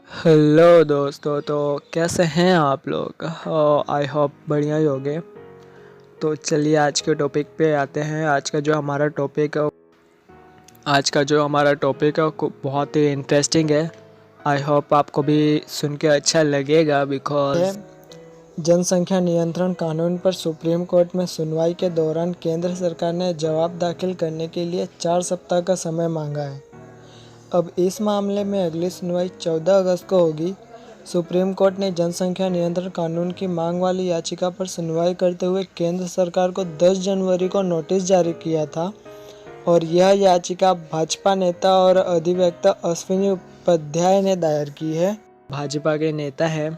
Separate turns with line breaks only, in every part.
Hello दोस्तों, तो कैसे हैं आप लोग। आई होप बढ़िया ही होंगे। तो चलिए आज के टॉपिक पे आते हैं। आज का जो हमारा टॉपिक है वो बहुत ही इंटरेस्टिंग है। आई होप आपको भी सुन के अच्छा लगेगा बिकॉज जनसंख्या नियंत्रण कानून पर सुप्रीम कोर्ट में सुनवाई के दौरान केंद्र सरकार ने जवाब दाखिल करने के लिए 4 सप्ताह का समय मांगा है। अब इस मामले में अगली सुनवाई 14 अगस्त को होगी। सुप्रीम कोर्ट ने जनसंख्या नियंत्रण कानून की मांग वाली याचिका पर सुनवाई करते हुए केंद्र सरकार को 10 जनवरी को नोटिस जारी किया था और यह याचिका भाजपा नेता और अधिवक्ता अश्विनी उपाध्याय ने दायर की है। भाजपा के नेता है,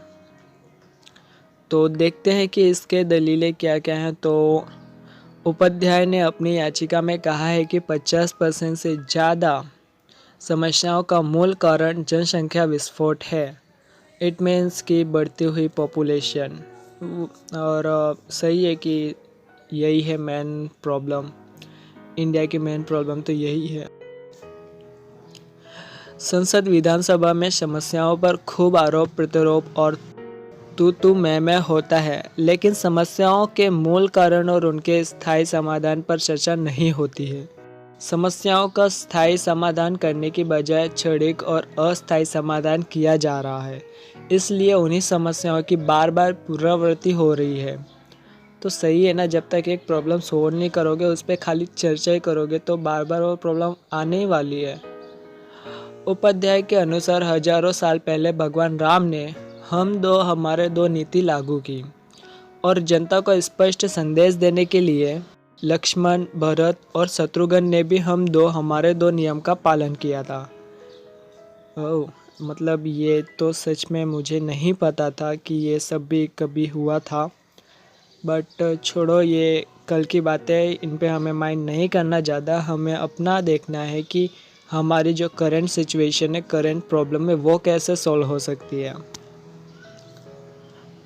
तो देखते हैं कि इसके दलीलें क्या क्या हैं। तो उपाध्याय ने अपनी याचिका में कहा है कि 50% से ज़्यादा समस्याओं का मूल कारण जनसंख्या विस्फोट है। इट मीन्स कि बढ़ती हुई पॉपुलेशन। और सही है कि यही है मेन प्रॉब्लम। इंडिया की मेन प्रॉब्लम तो यही है। संसद विधानसभा में समस्याओं पर खूब आरोप प्रत्यारोप और तू मैं होता है, लेकिन समस्याओं के मूल कारण और उनके स्थायी समाधान पर चर्चा नहीं होती है। समस्याओं का स्थायी समाधान करने की बजाय क्षणिक और अस्थायी समाधान किया जा रहा है, इसलिए उन्हीं समस्याओं की बार बार पुनरावृत्ति हो रही है। तो सही है ना, जब तक एक प्रॉब्लम सोल्व नहीं करोगे, उस पर खाली चर्चा ही करोगे तो बार बार वो प्रॉब्लम आने ही वाली है। उपाध्याय के अनुसार हजारों साल पहले भगवान राम ने हम दो हमारे दो नीति लागू की और जनता को स्पष्ट संदेश देने के लिए लक्ष्मण, भरत और शत्रुघ्न ने भी हम दो हमारे दो नियम का पालन किया था। ओह, मतलब ये तो सच में मुझे नहीं पता था कि ये सब भी कभी हुआ था। बट छोड़ो, ये कल की बातें, इन पे हमें माइंड नहीं करना ज़्यादा। हमें अपना देखना है कि हमारी जो करंट सिचुएशन है, करंट प्रॉब्लम है, वो कैसे सॉल्व हो सकती है।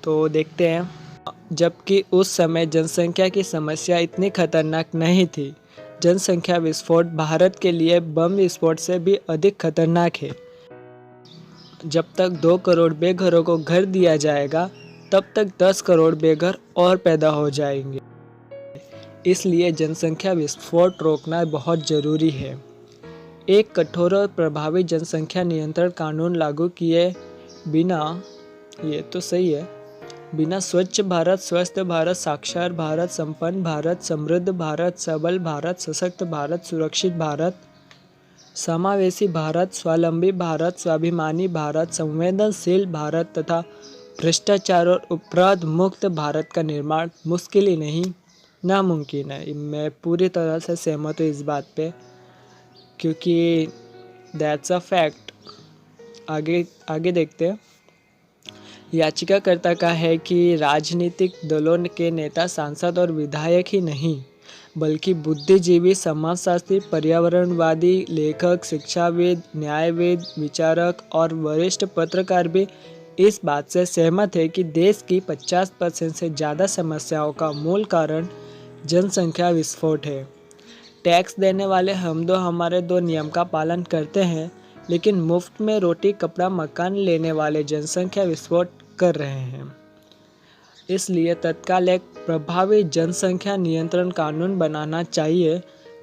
तो देखते हैं। जबकि उस समय जनसंख्या की समस्या इतनी खतरनाक नहीं थी। जनसंख्या विस्फोट भारत के लिए बम विस्फोट से भी अधिक खतरनाक है। जब तक 2 करोड़ बेघरों को घर दिया जाएगा, तब तक 10 करोड़ बेघर और पैदा हो जाएंगे। इसलिए जनसंख्या विस्फोट रोकना बहुत ज़रूरी है। एक कठोर और प्रभावी जनसंख्या नियंत्रण कानून लागू किए बिना, ये तो सही है, बिना स्वच्छ भारत, स्वस्थ भारत, साक्षर भारत, संपन्न भारत, समृद्ध भारत, सबल भारत, सशक्त भारत, सुरक्षित भारत, समावेशी भारत, स्वावलंबी भारत, स्वाभिमानी भारत, संवेदनशील भारत तथा भ्रष्टाचार और अपराध मुक्त भारत का निर्माण मुश्किल ही नहीं, नामुमकिन है। मैं पूरी तरह से सहमत हूँ इस बात पे, क्योंकि दैट्स अ फैक्ट। आगे आगे देखते हैं। याचिकाकर्ता का है कि राजनीतिक दलों के नेता, सांसद और विधायक ही नहीं, बल्कि बुद्धिजीवी, समाजशास्त्री, पर्यावरणवादी, लेखक, शिक्षाविद, न्यायविद, विचारक और वरिष्ठ पत्रकार भी इस बात से सहमत है कि देश की 50% से ज़्यादा समस्याओं का मूल कारण जनसंख्या विस्फोट है। टैक्स देने वाले हम दो हमारे दो नियम का पालन करते हैं, लेकिन मुफ्त में रोटी, कपड़ा, मकान लेने वाले जनसंख्या विस्फोट कर रहे हैं। इसलिए तत्काल एक प्रभावी जनसंख्या नियंत्रण कानून बनाना चाहिए।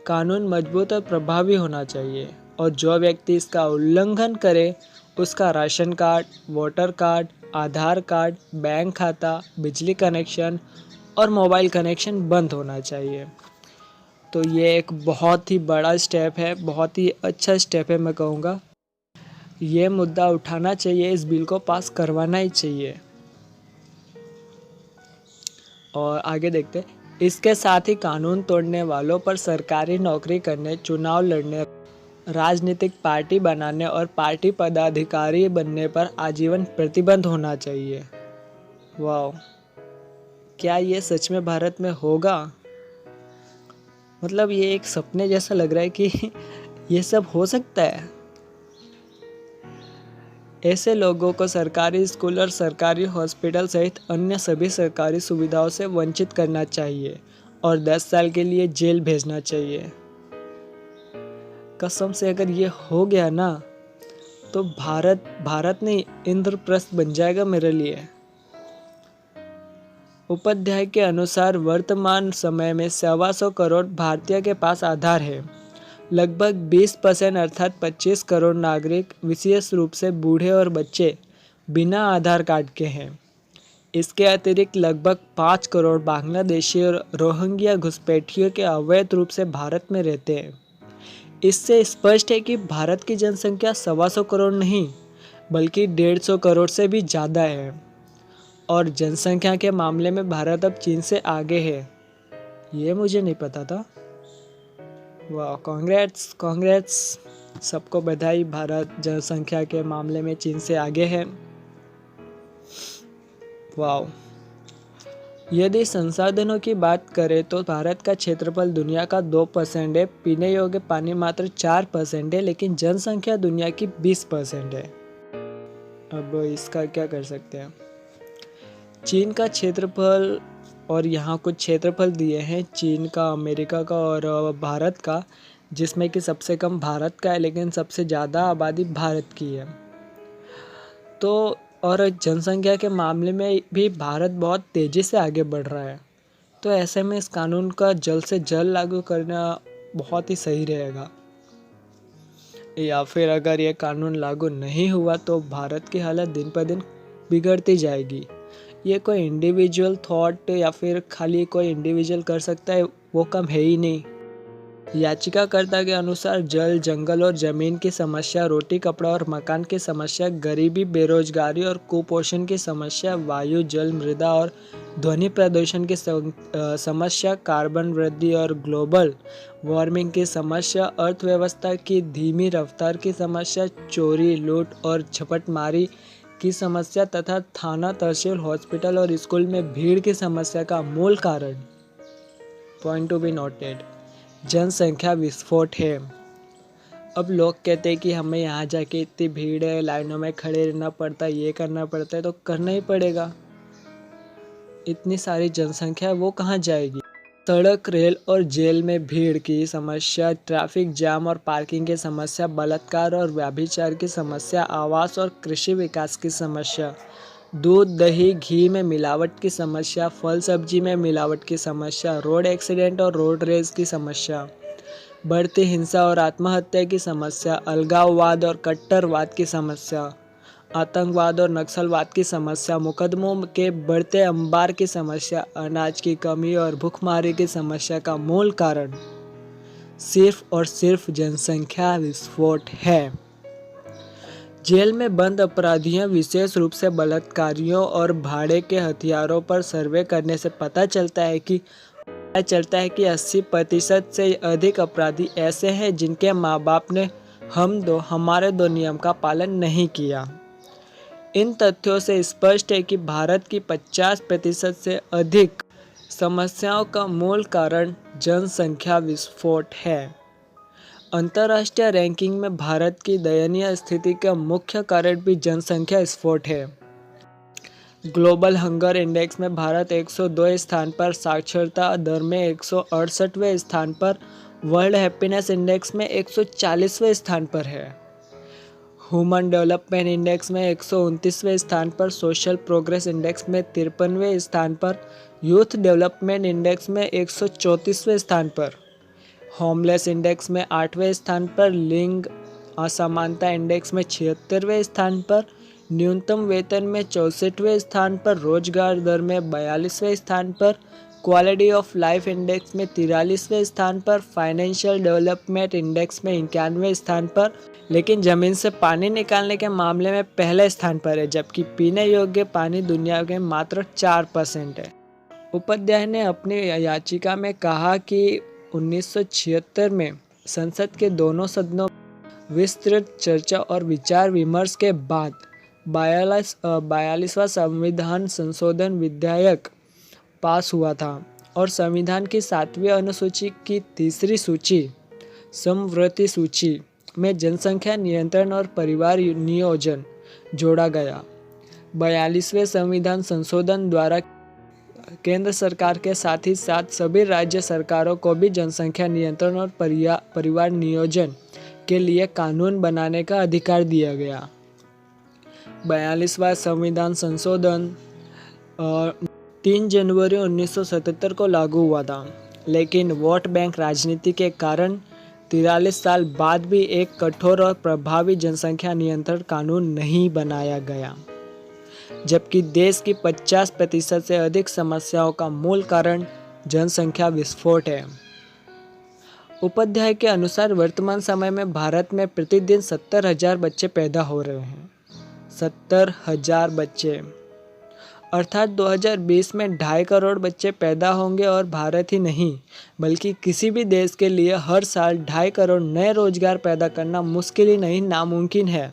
कानून मजबूत और प्रभावी होना चाहिए और जो व्यक्ति इसका उल्लंघन करे उसका राशन कार्ड, वोटर कार्ड, आधार कार्ड, बैंक खाता, बिजली कनेक्शन और मोबाइल कनेक्शन बंद होना चाहिए। तो ये एक बहुत ही बड़ा स्टेप है, बहुत ही अच्छा स्टेप है। मैं कहूँगा ये मुद्दा उठाना चाहिए, इस बिल को पास करवाना ही चाहिए। और आगे देखते हैं। इसके साथ ही कानून तोड़ने वालों पर सरकारी नौकरी करने, चुनाव लड़ने, राजनीतिक पार्टी बनाने और पार्टी पदाधिकारी बनने पर आजीवन प्रतिबंध होना चाहिए। वाह, क्या ये सच में भारत में होगा? मतलब ये एक सपने जैसा लग रहा है कि ये सब हो सकता है। ऐसे लोगों को सरकारी स्कूल और सरकारी हॉस्पिटल सहित अन्य सभी सरकारी सुविधाओं से वंचित करना चाहिए और 10 साल के लिए जेल भेजना चाहिए। कसम से अगर ये हो गया ना, तो भारत नहीं, इंद्रप्रस्थ बन जाएगा मेरे लिए। उपाध्याय के अनुसार वर्तमान समय में 125 करोड़ भारतीय के पास आधार है। लगभग 20% अर्थात 25 करोड़ नागरिक, विशेष रूप से बूढ़े और बच्चे, बिना आधार कार्ड के हैं। इसके अतिरिक्त लगभग 5 करोड़ बांग्लादेशी और रोहिंग्या घुसपैठियों के अवैध रूप से भारत में रहते हैं। इससे स्पष्ट है कि भारत की जनसंख्या 125 करोड़ नहीं, बल्कि 150 करोड़ से भी ज़्यादा है। और जनसंख्या के मामले में भारत अब चीन से आगे है। ये मुझे नहीं पता था। वाह, कांग्रेट्स कांग्रेट्स, सबको बधाई, भारत जनसंख्या के मामले में चीन से आगे है। वाह। यदि संसाधनों की बात करें तो भारत का क्षेत्रफल दुनिया का 2% है, पीने योग्य पानी मात्र 4% है, लेकिन जनसंख्या दुनिया की 20% है। अब इसका क्या कर सकते हैं। चीन का क्षेत्रफल और यहाँ कुछ क्षेत्रफल दिए हैं, चीन का, अमेरिका का और भारत का, जिसमें कि सबसे कम भारत का है, लेकिन सबसे ज़्यादा आबादी भारत की है। तो और जनसंख्या के मामले में भी भारत बहुत तेज़ी से आगे बढ़ रहा है। तो ऐसे में इस कानून का जल्द से जल्द लागू करना बहुत ही सही रहेगा। या फिर अगर ये कानून लागू नहीं हुआ तो भारत की हालत दिन पर दिन बिगड़ती जाएगी। ये कोई इंडिविजुअल थॉट या फिर खाली कोई इंडिविजुअल कर सकता है, वो कम है ही नहीं। याचिकाकर्ता के अनुसार जल, जंगल और जमीन की समस्या, रोटी, कपड़ा और मकान की समस्या, गरीबी, बेरोजगारी और कुपोषण की समस्या, वायु, जल, मृदा और ध्वनि प्रदूषण की समस्या, कार्बन वृद्धि और ग्लोबल वार्मिंग की समस्या, अर्थव्यवस्था की धीमी रफ्तार की समस्या, चोरी, लूट और झपटमारी की समस्या तथा थाना, तहसील, हॉस्पिटल और स्कूल में भीड़ की समस्या का मूल कारण, पॉइंट टू बी नोटेड, जनसंख्या विस्फोट है। अब लोग कहते हैं कि हमें यहाँ जाके इतनी भीड़ है, लाइनों में खड़े रहना पड़ता है, ये करना पड़ता है, तो करना ही पड़ेगा। इतनी सारी जनसंख्या वो कहाँ जाएगी। सड़क, रेल और जेल में भीड़ की समस्या, ट्रैफिक जाम और पार्किंग की समस्या, बलात्कार और व्यभिचार की समस्या, आवास और कृषि विकास की समस्या, दूध, दही, घी में मिलावट की समस्या, फल सब्जी में मिलावट की समस्या, रोड एक्सीडेंट और रोड रेज की समस्या, बढ़ती हिंसा और आत्महत्या की समस्या, अलगाववाद और कट्टरवाद की समस्या, आतंकवाद और नक्सलवाद की समस्या, मुकदमों के बढ़ते अंबार की समस्या, अनाज की कमी और भूखमरी की समस्या का मूल कारण सिर्फ और सिर्फ जनसंख्या विस्फोट है। जेल में बंद अपराधियों, विशेष रूप से बलात्कारियों और भाड़े के हथियारों पर सर्वे करने से पता चलता है कि 80% से अधिक अपराधी ऐसे हैं जिनके माँ बाप ने हमारे दो नियम का पालन नहीं किया। इन तथ्यों से स्पष्ट है कि भारत की 50% से अधिक समस्याओं का मूल कारण जनसंख्या विस्फोट है। अंतर्राष्ट्रीय रैंकिंग में भारत की दयनीय स्थिति का मुख्य कारण भी जनसंख्या विस्फोट है। ग्लोबल हंगर इंडेक्स में भारत 102 स्थान पर, साक्षरता दर में 168वें स्थान पर, वर्ल्ड हैप्पीनेस इंडेक्स में 140वें स्थान पर है। ह्यूमन डेवलपमेंट इंडेक्स में 129वें स्थान पर, सोशल प्रोग्रेस इंडेक्स में 53वें स्थान पर, यूथ डेवलपमेंट इंडेक्स में 134वें स्थान पर, होमलेस इंडेक्स में 8वें स्थान पर, लिंग असमानता इंडेक्स में 76वें स्थान पर, न्यूनतम वेतन में 64वें स्थान पर, रोजगार दर में 42वें स्थान पर, क्वालिटी ऑफ लाइफ इंडेक्स में 43वें स्थान पर, फाइनेंशियल डेवलपमेंट इंडेक्स में 91वें स्थान पर, लेकिन ज़मीन से पानी निकालने के मामले में पहले स्थान पर है, जबकि पीने योग्य पानी दुनिया के मात्र 4% है। उपाध्याय ने अपनी याचिका में कहा कि 1976 में संसद के दोनों सदनों में विस्तृत चर्चा और विचार विमर्श के बाद 42वां संविधान संशोधन विधेयक पास हुआ था और संविधान की 7वीं अनुसूची की तीसरी सूची, समवर्ती सूची, में जनसंख्या नियंत्रण और परिवार नियोजन जोड़ा गया। 42वें संविधान संशोधन द्वारा केंद्र सरकार के साथ ही साथ सभी राज्य सरकारों को भी जनसंख्या नियंत्रण और परिवार नियोजन के लिए कानून बनाने का अधिकार दिया गया। 42वां संविधान संशोधन 3 जनवरी 1977 को लागू हुआ था, लेकिन वोट बैंक राजनीति के कारण 43 साल बाद भी एक कठोर और प्रभावी जनसंख्या नियंत्रण कानून नहीं बनाया गया, जबकि देश की 50% से अधिक समस्याओं का मूल कारण जनसंख्या विस्फोट है। उपाध्याय के अनुसार वर्तमान समय में भारत में प्रतिदिन 70,000 बच्चे पैदा हो रहे हैं। 70,000 बच्चे, अर्थात 2020 में 2.5 करोड़ बच्चे पैदा होंगे और भारत ही नहीं बल्कि किसी भी देश के लिए हर साल 2.5 करोड़ नए रोजगार पैदा करना मुश्किल ही नहीं नामुमकिन है।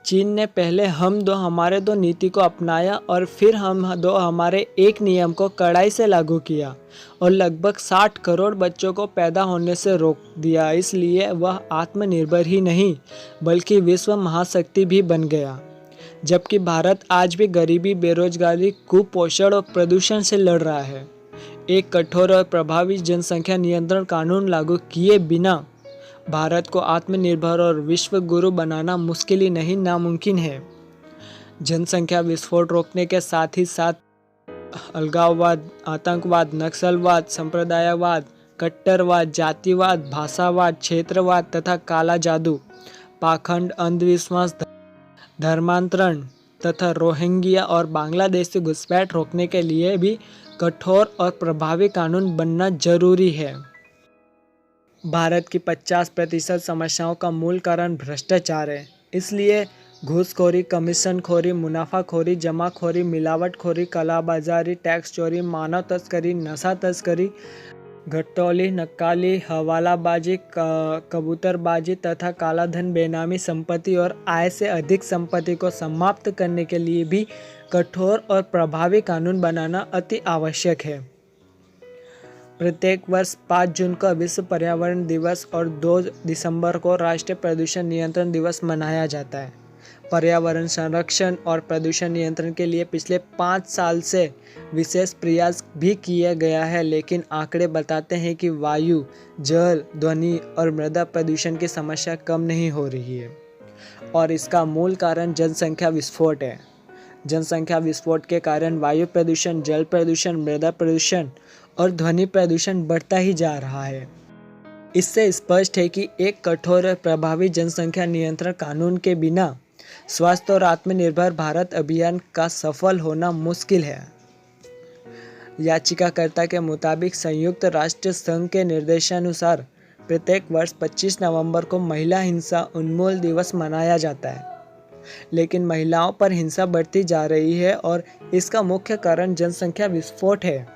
चीन ने पहले हम दो हमारे दो नीति को अपनाया और फिर हम दो हमारे एक नियम को कड़ाई से लागू किया और लगभग 60 करोड़ बच्चों को पैदा होने से रोक दिया। इसलिए वह आत्मनिर्भर ही नहीं बल्कि विश्व महाशक्ति भी बन गया, जबकि भारत आज भी गरीबी, बेरोजगारी, कुपोषण और प्रदूषण से लड़ रहा है। एक कठोर और प्रभावी जनसंख्या नियंत्रण कानून लागू किए बिना भारत को आत्मनिर्भर और विश्व गुरु बनाना मुश्किल ही नहीं नामुमकिन है। जनसंख्या विस्फोट रोकने के साथ ही साथ अलगाववाद, आतंकवाद, नक्सलवाद, संप्रदायवाद, कट्टरवाद, जातिवाद, भाषावाद, क्षेत्रवाद तथा काला जादू, पाखंड, अंधविश्वास, धर्मांतरण तथा रोहिंग्या और बांग्लादेश से घुसपैठ रोकने के लिए भी कठोर और प्रभावी कानून बनना जरूरी है। भारत की 50% समस्याओं का मूल कारण भ्रष्टाचार है। इसलिए घूसखोरी, कमीशनखोरी, मुनाफाखोरी, जमाखोरी, मिलावटखोरी, कालाबाजारी, टैक्स चोरी, मानव तस्करी, नशा तस्करी, घटौली, नक्काली, हवालाबाजी, कबूतरबाजी तथा कालाधन, बेनामी संपत्ति और आय से अधिक संपत्ति को समाप्त करने के लिए भी कठोर और प्रभावी कानून बनाना अति आवश्यक है। प्रत्येक वर्ष 5 जून को विश्व पर्यावरण दिवस और 2 दिसंबर को राष्ट्रीय प्रदूषण नियंत्रण दिवस मनाया जाता है। पर्यावरण संरक्षण और प्रदूषण नियंत्रण के लिए पिछले 5 साल से विशेष प्रयास भी किया गया है, लेकिन आंकड़े बताते हैं कि वायु, जल, ध्वनि और मृदा प्रदूषण की समस्या कम नहीं हो रही है और इसका मूल कारण जनसंख्या विस्फोट है। जनसंख्या विस्फोट के कारण वायु प्रदूषण, जल प्रदूषण, मृदा प्रदूषण और ध्वनि प्रदूषण बढ़ता ही जा रहा है। इससे स्पष्ट है कि एक कठोर और प्रभावी जनसंख्या नियंत्रण कानून के बिना स्वस्थ और आत्मनिर्भर भारत अभियान का सफल होना मुश्किल है। याचिकाकर्ता के मुताबिक संयुक्त राष्ट्र संघ के निर्देशानुसार प्रत्येक वर्ष 25 नवंबर को महिला हिंसा उन्मूलन दिवस मनाया जाता है, लेकिन महिलाओं पर हिंसा बढ़ती जा रही है और इसका मुख्य कारण जनसंख्या विस्फोट है।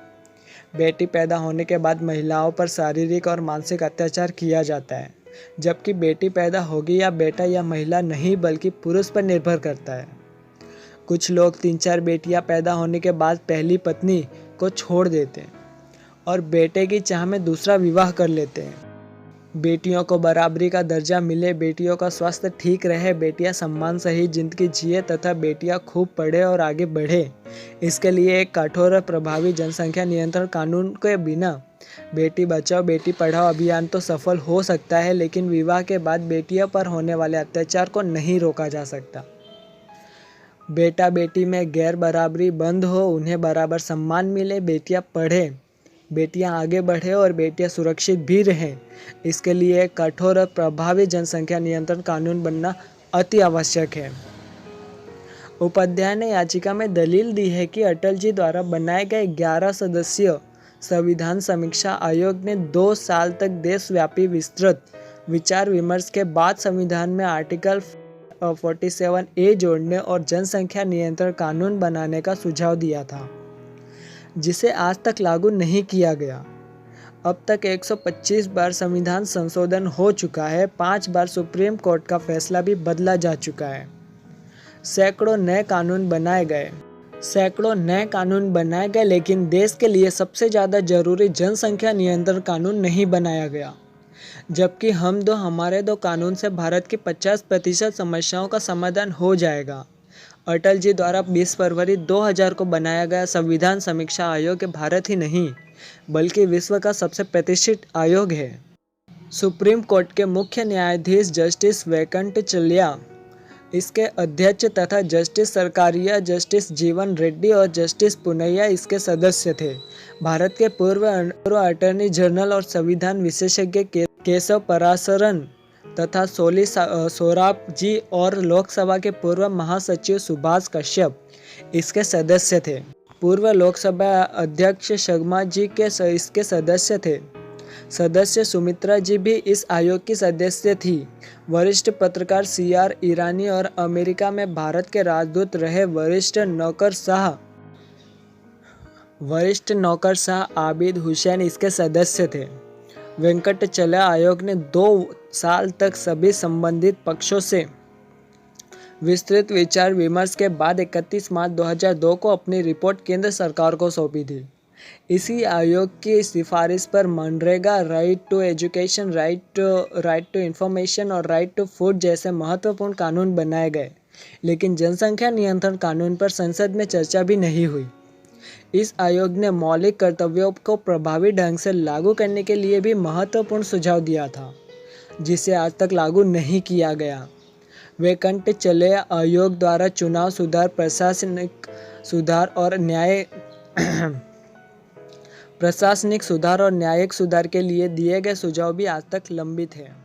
बेटी पैदा होने के बाद महिलाओं पर शारीरिक और मानसिक अत्याचार किया जाता है, जबकि बेटी पैदा होगी या बेटा या महिला नहीं बल्कि पुरुष पर निर्भर करता है। कुछ लोग 3-4 बेटियां पैदा होने के बाद पहली पत्नी को छोड़ देते हैं और बेटे की चाह में दूसरा विवाह कर लेते हैं। बेटियों को बराबरी का दर्जा मिले, बेटियों का स्वास्थ्य ठीक रहे, बेटियां सम्मान सहित जिंदगी जिए तथा बेटियां खूब पढ़े और आगे बढ़े, इसके लिए एक कठोर और प्रभावी जनसंख्या नियंत्रण कानून के बिना बेटी बचाओ बेटी पढ़ाओ अभियान तो सफल हो सकता है, लेकिन विवाह के बाद बेटियों पर होने वाले अत्याचार को नहीं रोका जा सकता। बेटा बेटी में गैर बराबरी बंद हो, उन्हें बराबर सम्मान मिले, बेटियां पढ़े, बेटियां आगे बढ़े और बेटियां सुरक्षित भी रहें, इसके लिए एक कठोर और प्रभावी जनसंख्या नियंत्रण कानून बनना अति आवश्यक है। उपाध्याय ने याचिका में दलील दी है कि अटल जी द्वारा बनाए गए 11 सदस्यीय संविधान समीक्षा आयोग ने 2 साल तक देशव्यापी विस्तृत विचार विमर्श के बाद संविधान में आर्टिकल 47A जोड़ने और जनसंख्या नियंत्रण कानून बनाने का सुझाव दिया था, जिसे आज तक लागू नहीं किया गया। अब तक 125 बार संविधान संशोधन हो चुका है, 5 बार सुप्रीम कोर्ट का फैसला भी बदला जा चुका है। सैकड़ों नए कानून बनाए गए, लेकिन देश के लिए सबसे ज़्यादा जरूरी जनसंख्या नियंत्रण कानून नहीं बनाया गया। जबकि हम दो हमारे दो कानून से भारत की 50% समस्याओं का समाधान हो जाएगा। अटल जी द्वारा 20 फरवरी 2000 को बनाया गया संविधान समीक्षा आयोग भारत ही नहीं बल्कि विश्व का सबसे प्रतिष्ठित आयोग है। सुप्रीम कोर्ट के मुख्य न्यायाधीश जस्टिस वेंकटचलैया, इसके अध्यक्ष तथा जस्टिस सरकारिया, जस्टिस जीवन रेड्डी और जस्टिस पुनैया इसके सदस्य थे। भारत के पूर्व अटॉर्नी जनरल और संविधान विशेषज्ञ केशव पराशरन तथा सोली सोराब जी और लोकसभा के पूर्व महासचिव सुभाष कश्यप इसके सदस्य थे। पूर्व लोकसभा अध्यक्ष शर्मा जी के इसके सदस्य थे। सदस्य सुमित्रा जी भी इस आयोग की सदस्य थी। वरिष्ठ पत्रकार CR ईरानी और अमेरिका में भारत के राजदूत रहे वरिष्ठ नौकरशाह आबिद हुसैन इसके सदस्य थे। वेंकटचलैया आयोग ने 2 साल तक सभी संबंधित पक्षों से विस्तृत विचार विमर्श के बाद 31 मार्च 2002 को अपनी रिपोर्ट केंद्र सरकार को सौंपी थी। इसी आयोग की सिफारिश पर MNREGA, right to education, right to information और राइट टू फूड जैसे महत्वपूर्ण कानून बनाए गए, लेकिन जनसंख्या नियंत्रण कानून पर संसद में चर्चा भी नहीं हुई। इस आयोग ने मौलिक कर्तव्यों को प्रभावी ढंग से लागू करने के लिए भी महत्वपूर्ण सुझाव दिया था, जिसे आज तक लागू नहीं किया गया। वेंकटचलैया आयोग द्वारा चुनाव सुधार, प्रशासनिक सुधार और न्यायिक सुधार के लिए दिए गए सुझाव भी आज तक लंबित हैं।